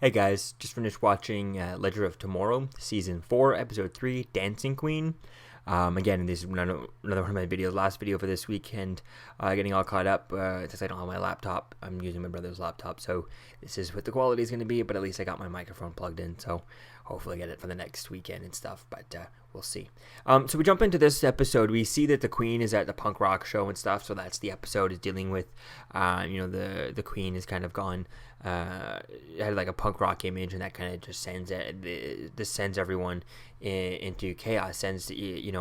Hey guys, just finished watching Ledger of Tomorrow, Season 4, Episode 3, Dancing Queen. Again, this is another one of my videos, last video for this weekend, getting all caught up, since I don't have my laptop. I'm using my brother's laptop, so this is what the quality is going to be, but at least I got my microphone plugged in, so hopefully I get it for the next weekend and stuff, but we'll see. So we jump into this episode. We see that the Queen is at the punk rock show and stuff, so that's the episode is dealing with, the Queen is kind of gone, had like a punk rock image, and that kind of just sends everyone into chaos, sends the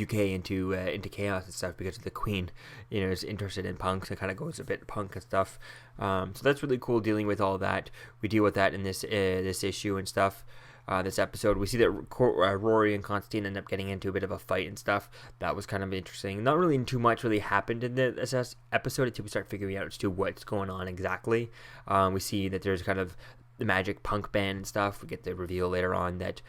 UK into chaos and stuff because of the Queen, is interested in punk, so it kind of goes a bit punk and stuff. So that's really cool dealing with all that. We deal with that in this issue and stuff. This episode, we see that Rory and Constantine end up getting into a bit of a fight and stuff. That was kind of interesting. Not really too much really happened in this episode until we start figuring out what's going on exactly. We see that there's kind of the magic punk band and stuff. We get the reveal later on that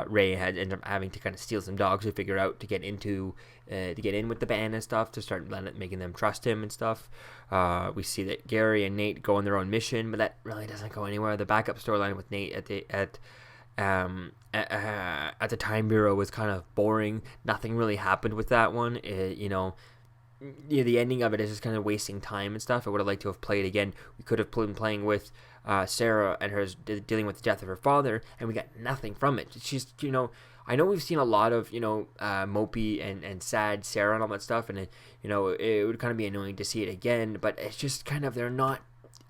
Ray had ended up having to kind of steal some dogs to figure out to get in with the band and stuff, to start making them trust him and stuff. We see that Gary and Nate go on their own mission, but that really doesn't go anywhere. The backup storyline with Nate at the Time Bureau was kind of boring. Nothing really happened with that one. The ending of it is just kind of wasting time and stuff. I would have liked to have played again. We could have been playing with Sarah and her dealing with the death of her father, and we got nothing from it. She's, I know we've seen a lot of, mopey and sad Sarah and all that stuff, and, it would kind of be annoying to see it again, but it's just kind of, they're not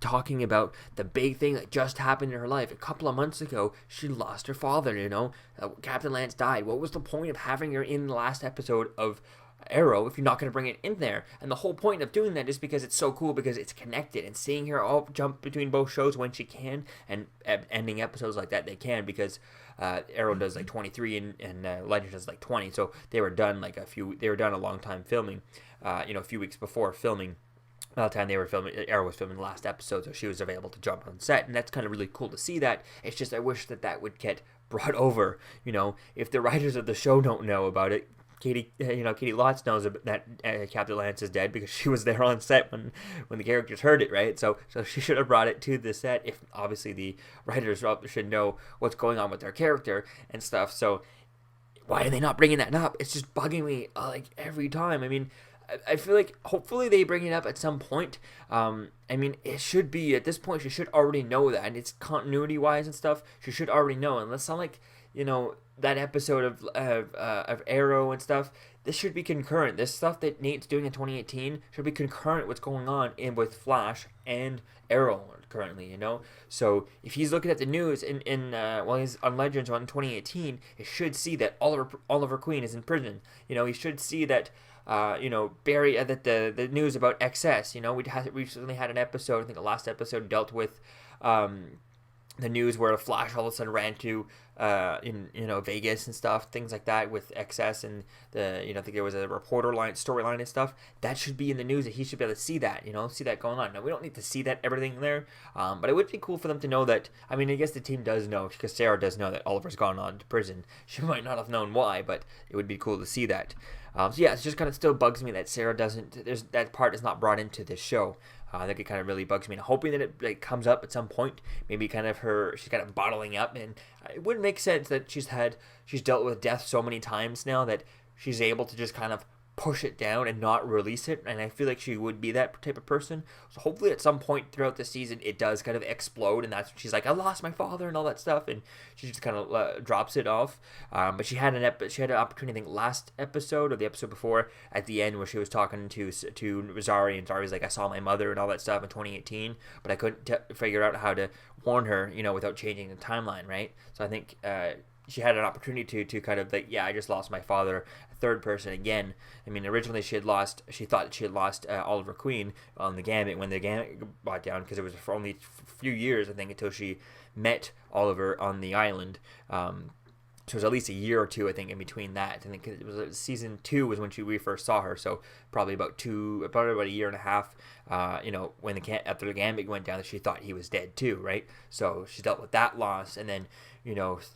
talking about the big thing that just happened in her life. A couple of months ago, she lost her father, Captain Lance died. What was the point of having her in the last episode of Arrow if you're not going to bring it in there? And the whole point of doing that is because it's so cool, because it's connected, and seeing her all jump between both shows when she can, and ending episodes like that they can, because Arrow does like 23 and Legend does like 20, so they were done a long time filming, a few weeks before filming. By the time they were filming, Arrow was filming the last episode, so she was available to jump on set, and that's kind of really cool to see that. It's just I wish that would get brought over. If the writers of the show don't know about it, Katie Lotz knows that Captain Lance is dead because she was there on set when the characters heard it, right? So she should have brought it to the set. If obviously the writers should know what's going on with their character and stuff. So why are they not bringing that up? It's just bugging me like every time. I mean, I feel like hopefully they bring it up at some point. It should be, at this point, she should already know that, and it's continuity-wise and stuff. She should already know, and let's not like, that episode of Arrow and stuff. This should be concurrent. This stuff that Nate's doing in 2018 should be concurrent with what's going on with Flash and Arrow currently, So if he's looking at the news while he's on Legends in 2018, he should see that Oliver Queen is in prison. He should see that Barry, that the news about excess. We recently had an episode, I think the last episode dealt with the news where a Flash all of a sudden ran to Vegas and stuff, things like that with excess, and I think there was a reporter storyline and stuff. That should be in the news, that he should be able to see that, see that going on. Now, we don't need to see that everything there, but it would be cool for them to know that. I mean, I guess the team does know, because Sarah does know that Oliver's gone on to prison. She might not have known why, but it would be cool to see that. So yeah, it just kind of still bugs me that Sarah that part is not brought into this show. I think it kind of really bugs me, and hoping that it comes up at some point. Maybe she's kind of bottling up, and it wouldn't make sense that she's dealt with death so many times now that she's able to just kind of push it down and not release it, and I feel like she would be that type of person. So hopefully at some point throughout the season it does kind of explode, and that's when she's like, I lost my father and all that stuff, and she just kind of drops it off. But she had an opportunity, I think last episode or the episode before, at the end, where she was talking to Zari, and Zari's like, I saw my mother and all that stuff in 2018, but I couldn't figure out how to warn her, without changing the timeline, right? So I think she had an opportunity to kind of like, I just lost my father, third person again. I mean, originally she thought she had lost Oliver Queen on the Gambit, when the Gambit brought down, because it was for only a few years, I think, until she met Oliver on the island. So it was at least a year or two, I think, in between that. I think it was season 2 was when we first saw her, so probably about a year and a half, when after the Gambit went down, she thought he was dead too, right? So she dealt with that loss, and then,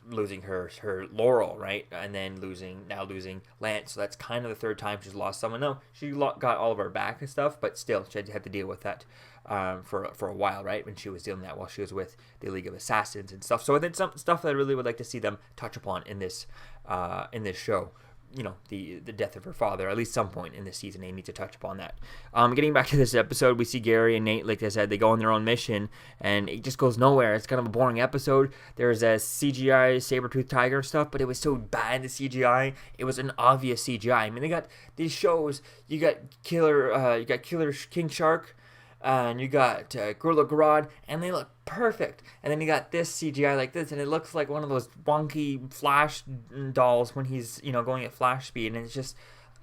losing her Laurel, right? And then losing Lance. So that's kind of the third time she's lost someone. No, she got Oliver back and stuff, but still, she had to deal with that. for a while, right? When she was dealing that while she was with the League of Assassins and stuff. So I think some stuff that I really would like to see them touch upon in this show. The death of her father, at least some point in this season, they need to touch upon that. Getting back to this episode, we see Gary and Nate, like I said, they go on their own mission, and it just goes nowhere. It's kind of a boring episode. There's a CGI saber-toothed tiger stuff, but it was so bad, the CGI. It was an obvious CGI. I mean, they got these shows, you got Killer King Shark, and you got Gorilla Grodd, and they look perfect. And then you got this CGI like this, and it looks like one of those wonky Flash dolls when he's going at Flash speed, and it's just,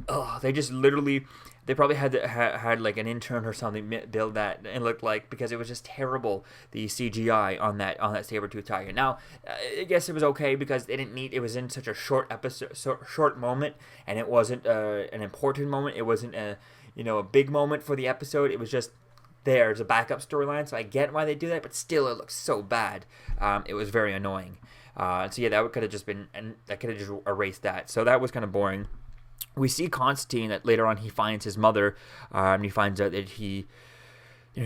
they probably had like an intern or something build that and looked like, because it was just terrible, the CGI on that saber-tooth tiger. Now, I guess it was okay because it was in such a short moment, and it wasn't an important moment. It wasn't a big moment for the episode. It was just there's a backup storyline, so I get why they do that, but still it looks so bad. It was very annoying. So yeah, that could have just been, and I could have just erased that. So that was kind of boring. We see Constantine that later on he finds his mother. He finds out that he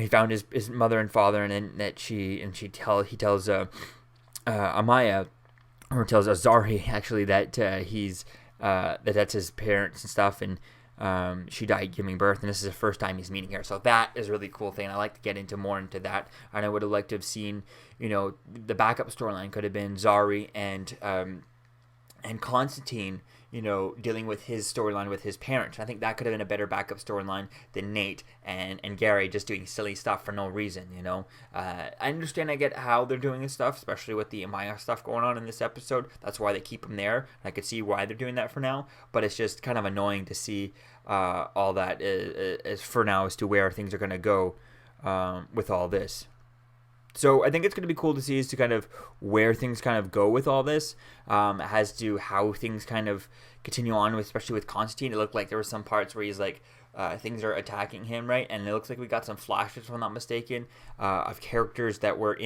found his mother and father, and then that he tells Amaya, or tells Azari actually, that that's his parents and stuff, and she died giving birth, and this is the first time he's meeting her. So that is a really cool thing. I like to get into more into that, and I would have liked to have seen, the backup storyline could have been Zari and Constantine, dealing with his storyline with his parents. I think that could have been a better backup storyline than Nate and Gary just doing silly stuff for no reason, I understand, I get how they're doing this stuff, especially with the Amaya stuff going on in this episode. That's why they keep him there. I could see why they're doing that for now, but it's just kind of annoying to see all that is for now as to where things are going to go with all this. So I think it's going to be cool to see as to kind of where things kind of go with all this, as to how things kind of continue on, especially with Constantine. It looked like there were some parts where he's like, things are attacking him, right? And it looks like we got some flashes, if I'm not mistaken, of characters that were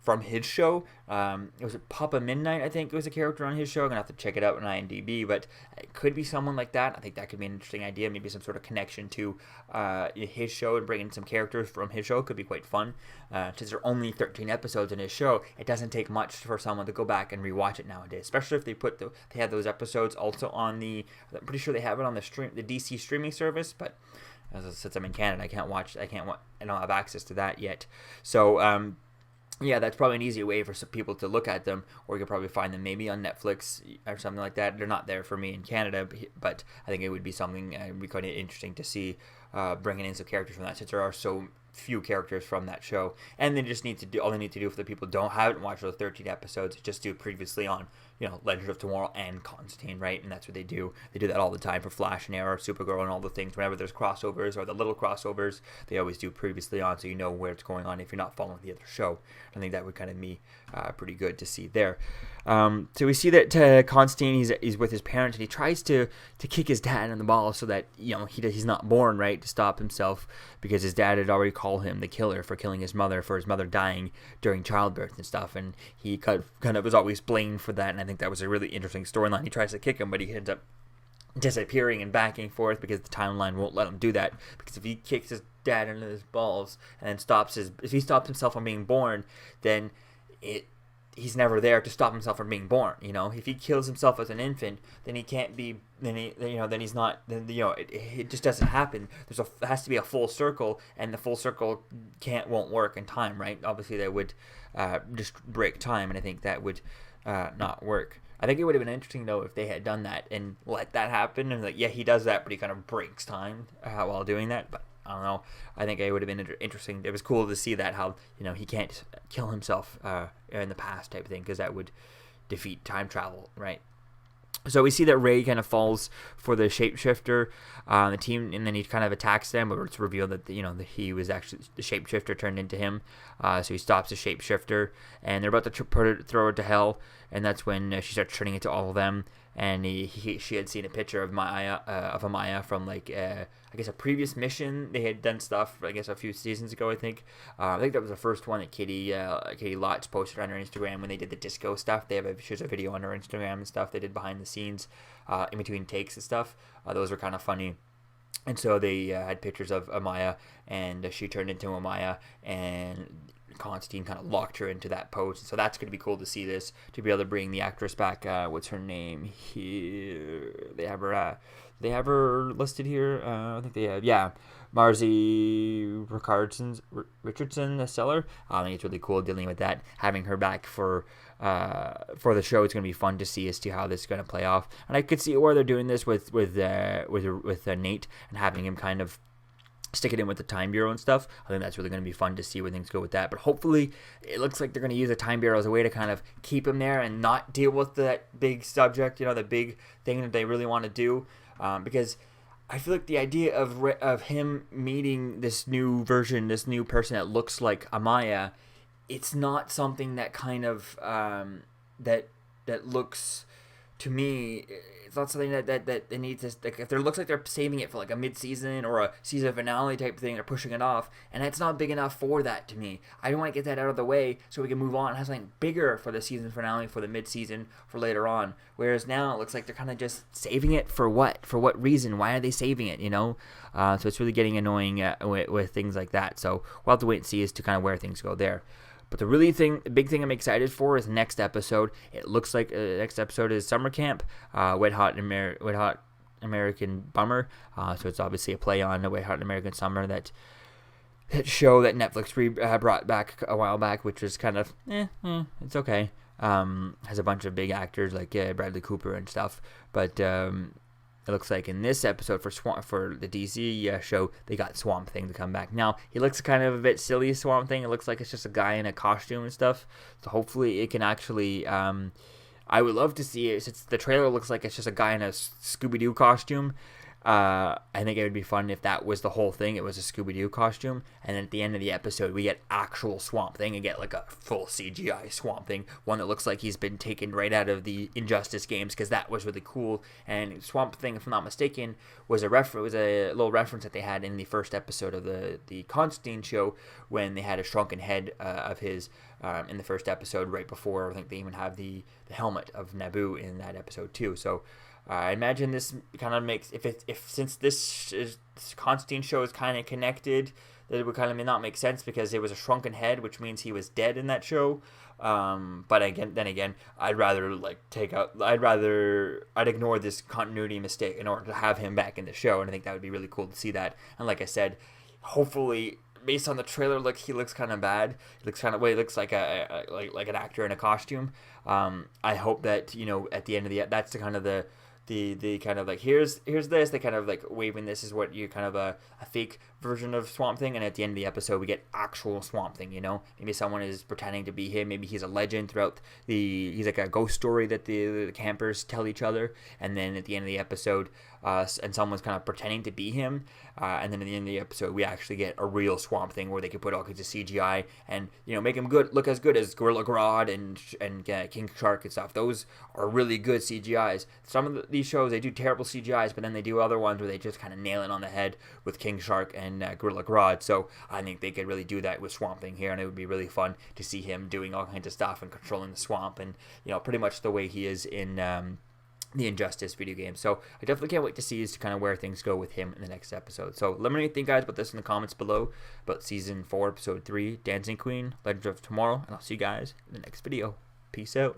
from his show. It was Papa Midnight, I think it was a character on his show. I'm going to have to check it out on IMDb, but it could be someone like that. I think that could be an interesting idea, maybe some sort of connection to his show, and bringing some characters from his show could be quite fun. Since there are only 13 episodes in his show, it doesn't take much for someone to go back and rewatch it nowadays, especially if they have those episodes also on I'm pretty sure they have it on the DC streaming service, but since I'm in Canada, I don't have access to that yet. So yeah, that's probably an easier way for some people to look at them, or you could probably find them maybe on Netflix or something like that. They're not there for me in Canada, but I think it would be something would be quite interesting to see, bringing in some characters from that, since there are so few characters from that show. And they just need to do, all they need to do for the people who haven't watched those 13 episodes, just do previously on Legends of Tomorrow and Constantine, right? And that's what they do. They do that all the time for Flash and Arrow, Supergirl, and all the things. Whenever there's crossovers or the little crossovers, they always do previously on, so you know where it's going on if you're not following the other show. I think that would kind of be pretty good to see there. So we see that Constantine, he's with his parents, and he tries to kick his dad in the ball so that he's not born, right, to stop himself, because his dad had already called him the killer for killing his mother, for his mother dying during childbirth and stuff, and he kind of was always blamed for that. And I think that was a really interesting storyline. He tries to kick him, but he ends up disappearing and back and forth because the timeline won't let him do that. Because if he kicks his dad into his balls and then if he stops himself from being born, then he's never there to stop himself from being born. If he kills himself as an infant, then he can't be. Then he's not. Then it just doesn't happen. There has to be a full circle, and the full circle won't work in time, right? Obviously, that would just break time, and I think that would not work. I think it would have been interesting though if they had done that and let that happen, and like, yeah, he does that, but he kind of breaks time while doing that. But I don't know. I think it would have been interesting. It was cool to see that, how he can't kill himself in the past type of thing, because that would defeat time travel, right? So we see that Ray kind of falls for the shapeshifter, the team, and then he kind of attacks them, but it's revealed that that he was actually the shapeshifter turned into him. So he stops the shapeshifter, and they're about to throw her to hell, and that's when she starts turning into all of them. And she had seen a picture of Amaya from I guess a previous mission. They had done stuff, I guess, a few seasons ago. I think that was the first one that Katie Lotz posted on her Instagram when they did the disco stuff. She has a video on her Instagram and stuff they did behind the scenes, in between takes and stuff. Those were kind of funny. And so they had pictures of Amaya, and she turned into Amaya, and Constantine kind of locked her into that pose. So that's going to be cool to see this, to be able to bring the actress back. What's her name here? They have her listed here. I think they have, yeah, Marzi Richardson, the seller. I think it's really cool dealing with that, having her back for the show. It's going to be fun to see as to how this is going to play off. And I could see where they're doing this with Nate, and having him kind of stick it in with the Time Bureau and stuff. I think that's really going to be fun to see where things go with that. But hopefully, it looks like they're going to use the Time Bureau as a way to kind of keep him there and not deal with that big subject, the big thing that they really want to do. Because I feel like the idea of him meeting this new version, this new person that looks like Amaya, it's not something that kind of that looks, to me, it's not something that they need to, like, if it looks like they're saving it for like a mid-season or a season finale type thing, they're pushing it off, and it's not big enough for that to me. I want to get that out of the way so we can move on and have something bigger for the season finale, for the mid-season, for later on. Whereas now it looks like they're kind of just saving it for what? For what reason? Why are they saving it, So it's really getting annoying with things like that. So we'll have to wait and see as to kind of where things go there. But the big thing I'm excited for is next episode. It looks like next episode is Summer Camp, Wet Hot American Bummer. So it's obviously a play on the Wet Hot American Summer, that show that Netflix brought back a while back, which was kind of it's okay. Has a bunch of big actors like Bradley Cooper and stuff, but it looks like in this episode for the DC show, they got Swamp Thing to come back. Now, he looks kind of a bit silly, Swamp Thing. It looks like it's just a guy in a costume and stuff. So hopefully it can actually, I would love to see it, since the trailer looks like it's just a guy in a Scooby-Doo costume. I think it would be fun if that was the whole thing. It was a Scooby-Doo costume, and then at the end of the episode, we get actual Swamp Thing and get like a full CGI Swamp Thing, one that looks like he's been taken right out of the Injustice games, because that was really cool. And Swamp Thing, if I'm not mistaken, was a little reference that they had in the first episode of the Constantine show, when they had a shrunken head of his in the first episode, right before, I think they even have the helmet of Naboo in that episode too. So I imagine this kind of makes, since this Constantine show is kind of connected, that it would kind of not make sense, because it was a shrunken head, which means he was dead in that show. But again, I'd ignore this continuity mistake in order to have him back in the show, and I think that would be really cool to see that. And like I said, hopefully, based on the trailer look, he looks kind of bad. He looks kind of, he looks like like an actor in a costume. I hope that at the end of that's the kind of the kind of like, here's this, they kind of like waving this is what you kind of a fake version of Swamp Thing, and at the end of the episode we get actual Swamp Thing. Maybe someone is pretending to be him, maybe he's a legend throughout he's like a ghost story that the campers tell each other, and then at the end of the episode and someone's kind of pretending to be him, and then at the end of the episode we actually get a real Swamp Thing where they could put all kinds of CGI and make him look as good as Gorilla Grodd and King Shark and stuff. Those are really good CGIs. Some of these shows, they do terrible CGIs, but then they do other ones where they just kind of nail it on the head with King Shark and Gorilla Grodd. So I think they could really do that with Swamp Thing here, and it would be really fun to see him doing all kinds of stuff and controlling the swamp, and pretty much the way he is in the Injustice video game. So I definitely can't wait to see as to kind of where things go with him in the next episode. So let me know what you think, guys, about this in the comments below, about Season 4, Episode 3, Dancing Queen, Legend of Tomorrow, and I'll see you guys in the next video. Peace out.